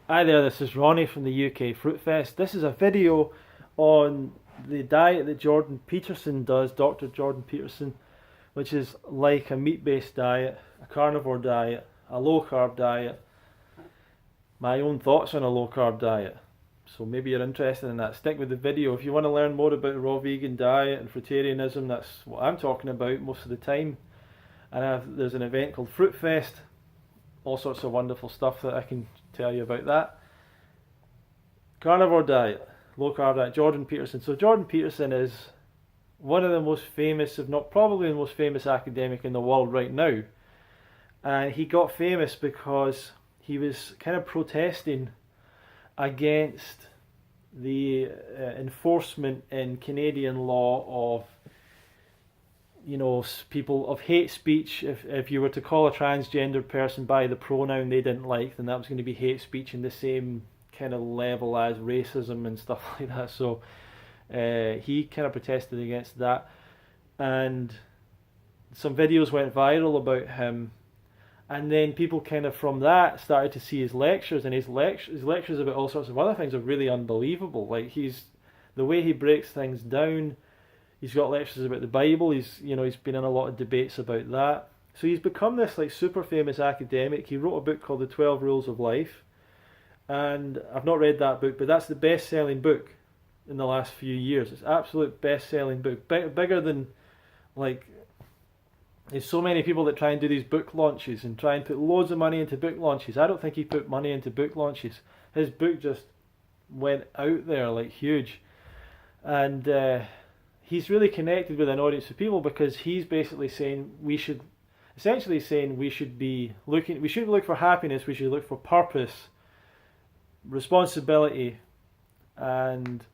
Hi there, this is Ronnie from the UK Fruitfest. This is a video on the diet that Jordan Peterson does, Dr. Jordan Peterson, which is like a meat-based diet, a carnivore diet, a low-carb diet, my own thoughts on a low-carb diet. So maybe you're interested in that. Stick with the video. If you want to learn more about the raw vegan diet and fruitarianism, that's what I'm talking about most of the time. And there's an event called Fruitfest, all sorts of wonderful stuff that I can tell you about that. Carnivore diet, low carb diet, Jordan Peterson. So Jordan Peterson is one of the most famous, if not probably the most famous academic in the world right now. And he got famous because he was kind of protesting against the enforcement in Canadian law of, people of hate speech. If you were to call a transgendered person by the pronoun they didn't like, then that was going to be hate speech in the same kind of level as racism and stuff like that. So he kind of protested against that, and some videos went viral about him. And then people kind of from that started to see his lectures, and his lectures about all sorts of other things are really unbelievable. Like the way he breaks things down. He's got lectures about the Bible. He's been in a lot of debates about that. So he's become this like super famous academic. He wrote a book called The 12 Rules of Life, and I've not read that book, but that's the best-selling book in the last few years. It's absolute best-selling book, bigger than like. There's so many people that try and do these book launches and try and put loads of money into book launches. I don't think he put money into book launches. His book just went out there like huge, and he's really connected with an audience of people because he's basically saying we should be looking. We shouldn't look for happiness. We should look for purpose, responsibility, and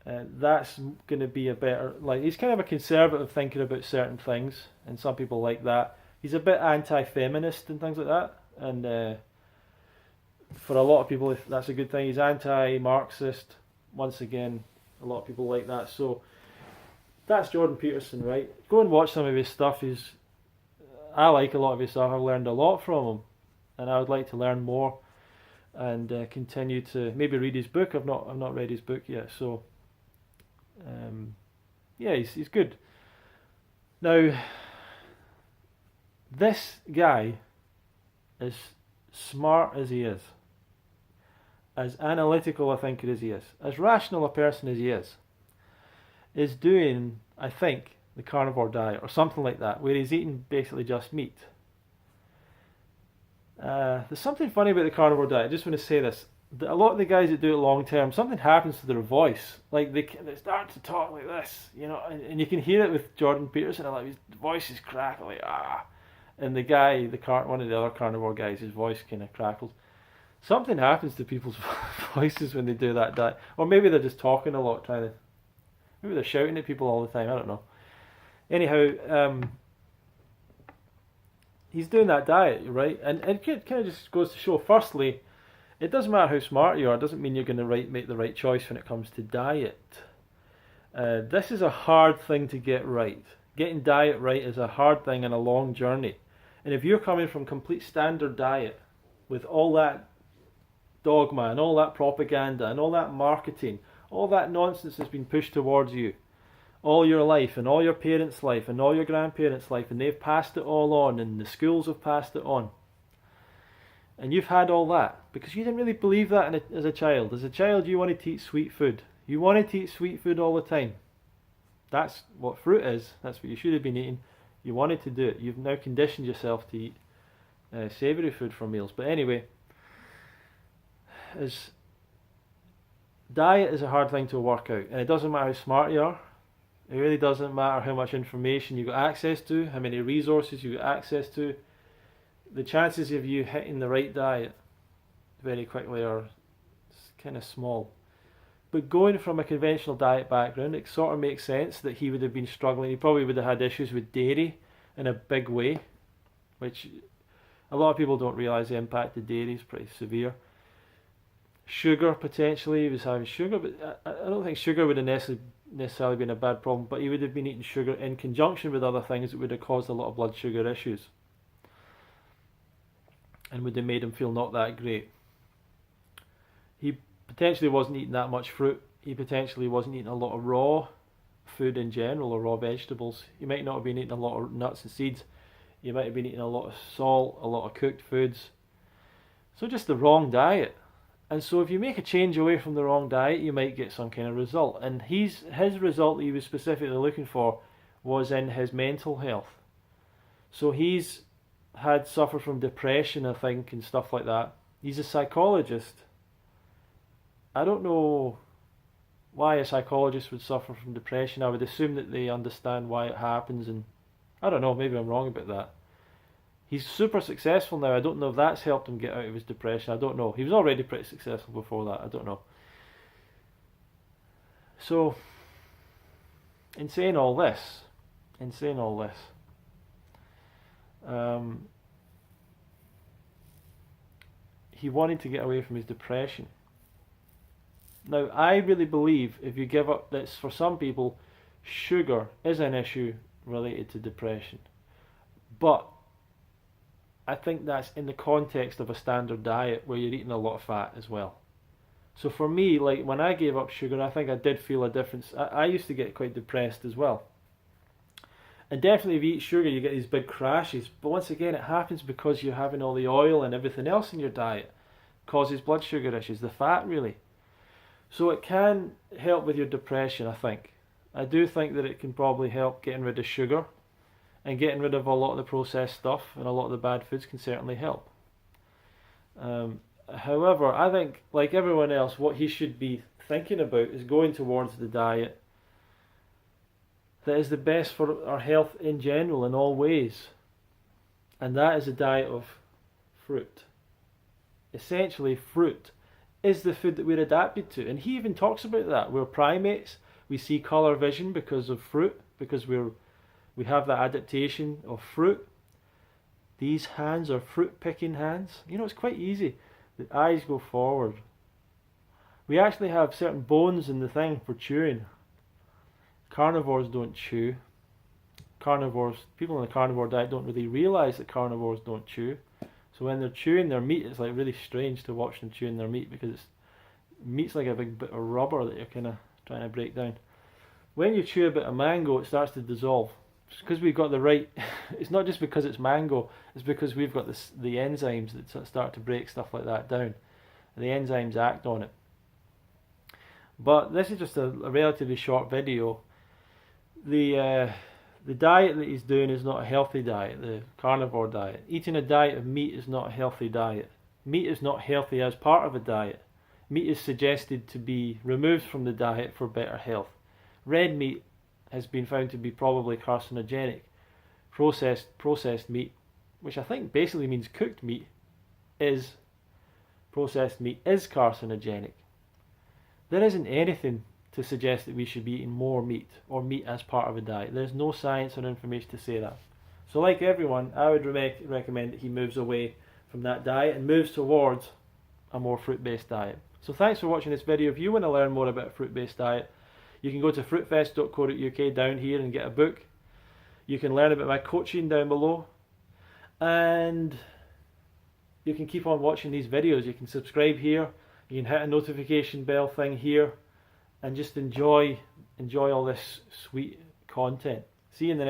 that's going to be a better, like, he's kind of a conservative thinker about certain things, and some people like that. He's a bit anti-feminist and things like that, and for a lot of people that's a good thing. He's anti-Marxist, once again, a lot of people like that. So that's Jordan Peterson, right? Go and watch some of his stuff. I like a lot of his stuff. I've learned a lot from him, and I would like to learn more and continue to maybe read his book. I've not read his book yet, so yeah, he's good. Now, this guy, as smart as he is, as analytical a thinker as he is, as rational a person as he is doing, I think, the carnivore diet or something like that, where he's eating basically just meat. There's something funny about the carnivore diet. I just want to say this. A lot of the guys that do it long term, something happens to their voice. Like they start to talk like this, and you can hear it with Jordan Peterson. Like his voice is crackling, like, ah. And one of the other carnivore guys, his voice kind of crackles. Something happens to people's voices when they do that diet, or maybe they're just talking a lot, maybe they're shouting at people all the time. I don't know. Anyhow, he's doing that diet, right? And it kind of just goes to show, firstly, it doesn't matter how smart you are. It doesn't mean you're going to make the right choice when it comes to diet. This is a hard thing to get right. Getting diet right is a hard thing and a long journey. And if you're coming from complete standard diet with all that dogma and all that propaganda and all that marketing, all that nonsense that's been pushed towards you all your life, and all your parents' life, and all your grandparents' life, and they've passed it all on, and the schools have passed it on, and you've had all that because you didn't really believe that as a child. As a child, you wanted to eat sweet food. You wanted to eat sweet food all the time. That's what fruit is. That's what you should have been eating. You wanted to do it. You've now conditioned yourself to eat savoury food for meals. But anyway, diet is a hard thing to work out, and it doesn't matter how smart you are. It really doesn't matter how much information you got access to, how many resources you got access to. The chances of you hitting the right diet very quickly are kind of small. But going from a conventional diet background, it sort of makes sense that he would have been struggling. He probably would have had issues with dairy in a big way, which a lot of people don't realise the impact of dairy is pretty severe. Sugar, potentially, he was having sugar, but I don't think sugar would have necessarily been a bad problem, but he would have been eating sugar in conjunction with other things that would have caused a lot of blood sugar issues and would have made him feel not that great. he potentially wasn't eating that much fruit. He potentially wasn't eating a lot of raw food in general, or raw vegetables. He might not have been eating a lot of nuts and seeds. He might have been eating a lot of salt, a lot of cooked foods. So just the wrong diet. And so if you make a change away from the wrong diet, you might get some kind of result. And his result that he was specifically looking for was in his mental health. So he's had suffered from depression, I think, and stuff like that. He's a psychologist. I don't know why a psychologist would suffer from depression. I would assume that they understand why it happens, and I don't know, maybe I'm wrong about that. He's super successful now. I don't know if that's helped him get out of his depression. I don't know. He was already pretty successful before that. I don't know. So, in saying all this, he wanted to get away from his depression. Now, I really believe if you give up, that's for some people, sugar is an issue related to depression. But I think that's in the context of a standard diet where you're eating a lot of fat as well. So for me, like when I gave up sugar, I think I did feel a difference. I used to get quite depressed as well. And definitely if you eat sugar, you get these big crashes. But once again, it happens because you're having all the oil and everything else in your diet. It causes blood sugar issues, the fat really. So it can help with your depression, I think. I do think that it can probably help getting rid of sugar, and getting rid of a lot of the processed stuff and a lot of the bad foods can certainly help. However, I think, like everyone else, what he should be thinking about is going towards the diet that is the best for our health in general in all ways. And that is a diet of fruit. Essentially, fruit is the food that we're adapted to. And he even talks about that. We're primates. We see colour vision because of fruit, because we have that adaptation of fruit. These hands are fruit picking hands. You know, it's quite easy. The eyes go forward. We actually have certain bones in the thing for chewing. Carnivores don't chew. People on the carnivore diet don't really realise that carnivores don't chew. So when they're chewing their meat, it's like really strange to watch them chewing their meat, because meat's like a big bit of rubber that you're kind of trying to break down. When you chew a bit of mango, it starts to dissolve. It's because we've got the right. It's not just because it's mango. It's because we've got the enzymes that start to break stuff like that down. And the enzymes act on it. But this is just a relatively short video. The diet that he's doing is not a healthy diet, the carnivore diet. Eating a diet of meat is not a healthy diet. Meat is not healthy as part of a diet. Meat is suggested to be removed from the diet for better health. Red meat has been found to be probably carcinogenic. Processed meat, which I think basically means cooked meat, processed meat is carcinogenic. There isn't anything to suggest that we should be eating more meat or meat as part of a diet. There's no science or information to say that. So like everyone, I would recommend that he moves away from that diet and moves towards a more fruit-based diet. So thanks for watching this video. If you want to learn more about a fruit-based diet, you can go to fruitfest.co.uk down here and get a book. You can learn about my coaching down below. And you can keep on watching these videos. You can subscribe here. You can hit a notification bell thing here. And just enjoy all this sweet content. See you in the next